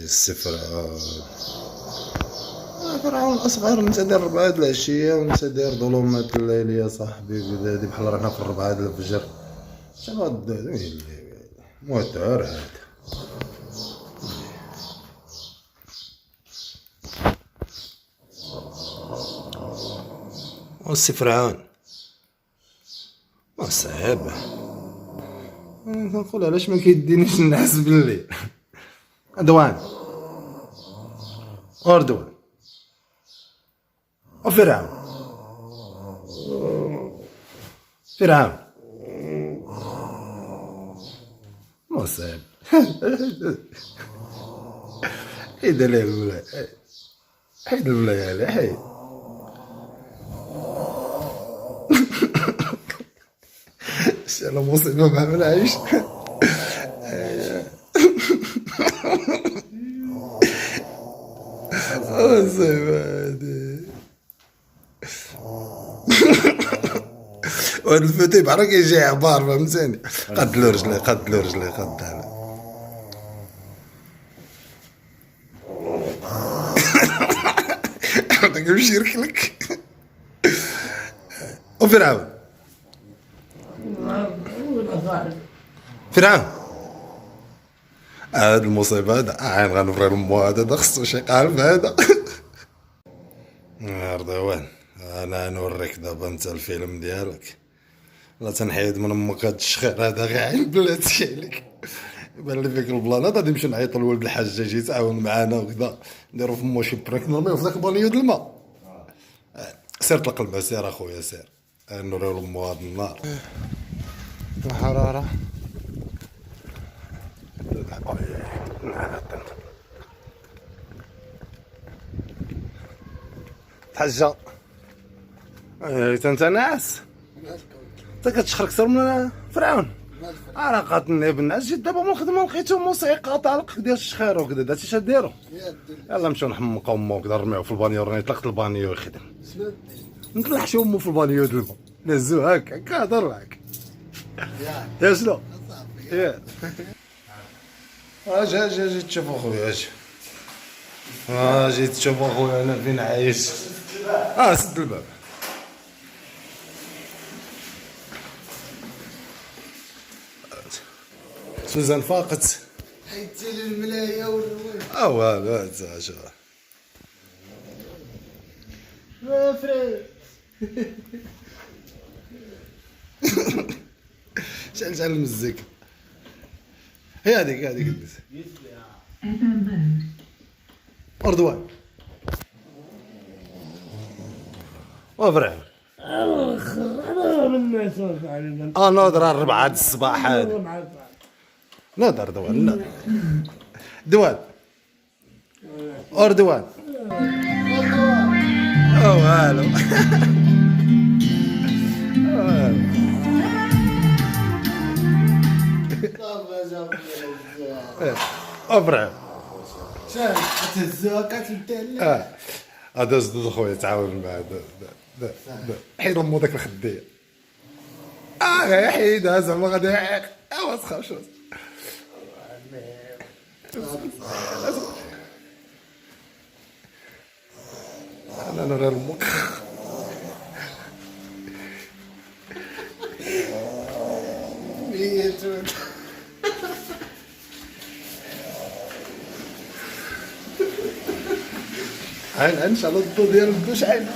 السفرة. فرعون الأصغر نتا داير 4 د العشية ونتا داير ظلمات الليل يا صاحبي. هادي بحال رانا في 4 د الفجر. شغاد موتور هذا. السي فرعون صعيبة. كنقول علاش ما كيدينيش النعاس بالليل. أردوان وفرعون مصيب. حيد عليه الولاية، حيد الولاية عليه، حيد. شالا مصيبة ما منعيش. مصيبة هادي. وهاد الفتي بحال كيجي عبار فهمتيني. قدلو رجليه قدها. هذاك يمشي يركلك. وفرعون هاد المصيبة هذا عين غنفري لمو هذا خصو شي قالب هذا. أردوان انا نوريك دابا انت الفيلم ديالك. لا تنحيد من امك هاد الشخير هذا غير عين بلاتي عليك. يبان لي فيك البلان غادي نمشيو نعيطو لولد الحاج يجي يتعاون معانا وكذا نديرو فمو شي بريك نرميو في داك البانيو د الماء. سير طلق الماء سير اخويا سير نوريو لمو هاد النار. الحرارة حاجة انت ناعس انت كتشخر اكثر من فرعون. انا قاتلني بالناس جيت دابا من الخدمه لقيتو موسيقى طالق ديال الشخير وكذا درتي اش ديرو. يلا نمشيو نحمقو امو وكذا نرميو في البانيو. راني طلقت البانيو يخدم نطلع شي امو في البانيو د الماء نهزو هكا كنهضر معاك يا شنو يا اجي تشوف اخويا اجي تشوف اخويا انا فين عايش. سد الباب. سوزان فاقت حيت الملايه والرويح. والو هذا شوف فري. شعل المزيكا. هي هذيك أردوان وفرعون. نهضر 4 د الصباح هذا. نهضر دوان أردوان والو. أفرعون شاهد تهزوها كتبدل. هذا جدود خويا تعاون معاه. حيد لمو داك الخديه. حيدها زعما غادي يعيق. ما تخافش انا نرى المخ. عين شاء الله الضو ديال الدوش. عين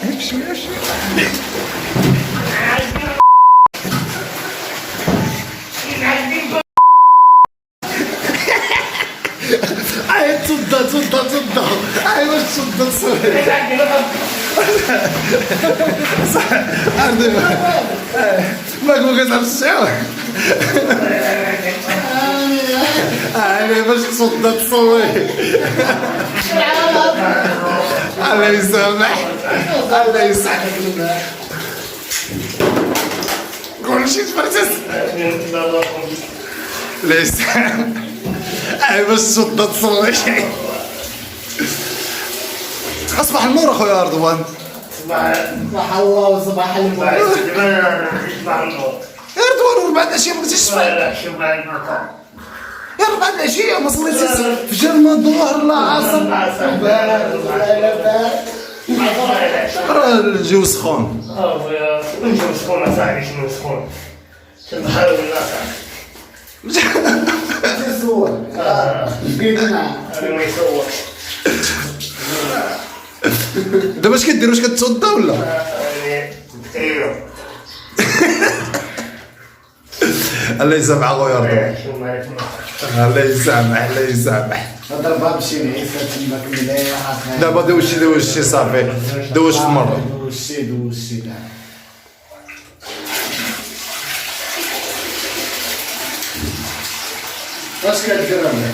امشي تصدى واش تصدى الصوير عرضي ماك ما كتعرف الشعر. باش تصدى الصوير. الله يسامح قول شي تفرتس ليس باش تصدى الصوير. اصبح النور اخويا أردوان. صباح الله وصباح الموت. يا رضوان 4 العشيه ما بغيتيش تفيق. يا 4 العشيه ما صليتيش فجر ما الظهر لا عصر. راه الجو سخون. الجو سخون اصاحبي. شنو سخون؟ سبحان الله تصور بقينا انا ما يسوقش. دابا اش كدير؟ واش كتوضا ولا؟ ايوا الله يسامح خويا رضوان. شنو مالك الله يسامح الله يسامح. ضربها بشي نعيسه تماك مليحه. دابا دوشتي صافي دوش في مره. دوشتي لا. اش كدير انا؟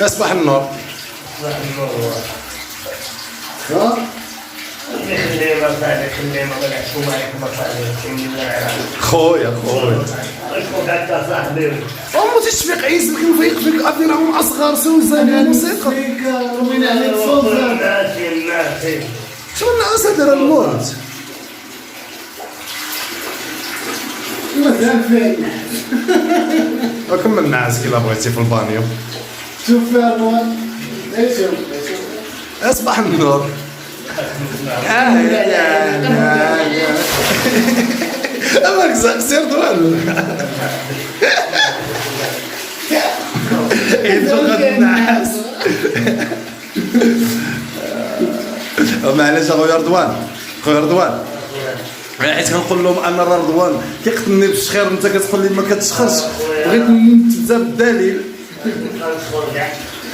اصبح النور. ها؟ خويا ما تشفيق عيس كي فيق فيك عطي راهم اصغر سوزان وسيقر. فيك رومين عليك صوزان. شنو الناس دار الموت؟ مازال فين؟ وكم الناس كي بغيتي في البانيو. شوف فيها الوان. ايش شوف؟ اصبح النور. اماك سير طوال. انتو قد الناس. معليش اخويا رضوان. خويا رضوان حيت كنقول لهم ان راه رضوان كيقتلني بالشخير انت كتقول لي ما كتشخرش. بغيت تبدا بالدليل.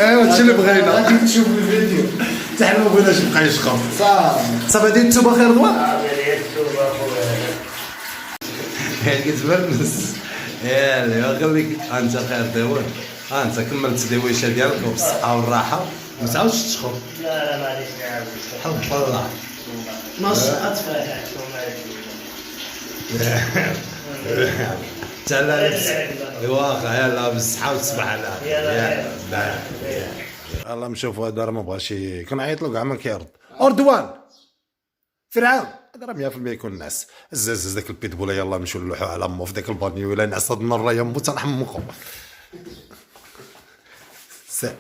ايوا هادشي اللي بغينا. غادي تشوف الفيديو. حتى حنا ما بغيناش يبقى يشخر. صافي. صافي هادي التوبه خير رضوان. كتبرنس. يلا خليك انت خير ديوان. انت كملت الدويشه ديالك وبالصحه والراحه ما تعاودش تشخر. لا معليش نعاود. حب الله. نص اطفال. انت لا لابس واخا يلا بالصحه والصباح على لا الله نشوفوا هذا راه ما بغاش كنعيط له كاع ما كيرد. اردوان فرعون هذا راه 100% يكون نعس. زاز داك البيتبول يلا نمشيو نلوحو على امو في داك البانيو الا نعس هاد النهار راه يموت تنحمقو. زين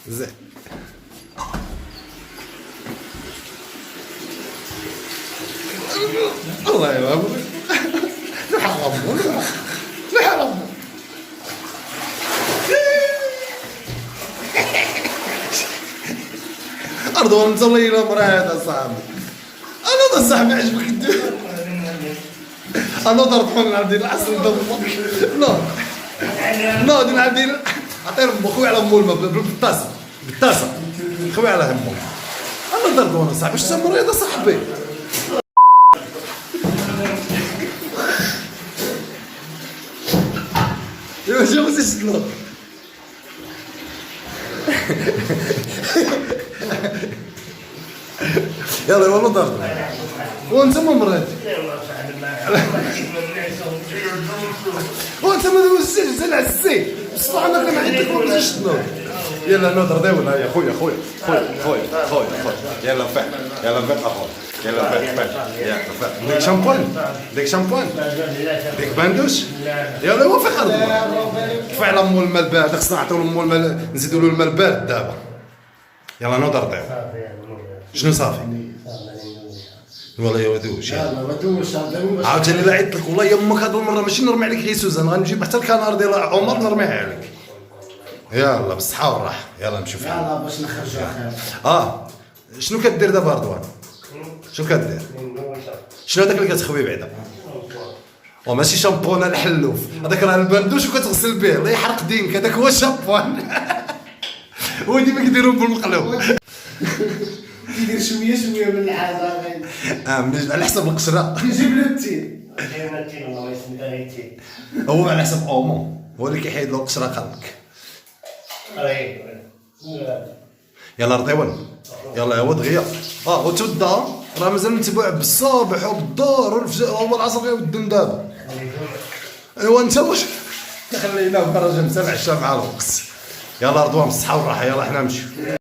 زين الله يرحمه. نحرمه أرضوان انت الله يلا مراد صاحبي. انا صاحبي عجبك الدنيا. انا ضربون عندي العسل ضربك. لا لا دي عندي عطير خويا على مول بالطاسه بالطاسه خويا على همه. انا ضربون صاحبي اش مريض صاحبي. شوف شكله. يلا والله ضرب وانت ما مريض. وانت ما دوزتش زين على السي بصح انا كنعيطلك ما بغيتيش تنوض. يلا نوض رضيونا يا خويا خويا يلا فيق يلا فيق اخويا يلا فيق ديك شامبوان ديك شامبوان ديك باندوش يلا وفيق رضوان. كفايه على مول الماء البارد خصنا نعطيو مول الماء نزيدو له الماء البارد دابا. يلا نوض رضيو. شنو صافي؟ والله يا ودوش عاوتاني لا عيطت لك والله يمك هاد المره ماشي نرمي عليك غير سوزان غنجيب حتى الكنار ديال عمر نرميها عليك. يلا بالصحه والراحه يلا نمشيو فيها. يلا باش نخرجوا. شنو كدير دابا رضوان؟ شنو كدير؟ شنو هذاك اللي كتخوي بعدا؟ وماشي شامبون الحلوف هذاك راه البندوش وكتغسل به الله يحرق دينك هذاك هو الشامبون. هو ديما كيديرهم بالمقلوب. كيدير شويه من الحاجه. ملي على حسب القشره كيجيب له التين. هو على حسب اومو هو اللي كيحيد له القشره قلبك. يلا رضيون يلا يا ود غيا وتبدا راه مازال نتبع بالصباح وبالدار والفجر والعصر غير ودن دابا. ايوا انت واش خلينا في الراجل متابع الشام مع الوقت. يلا رضوان بالصحه والراحه، يلا حنا نمشيو.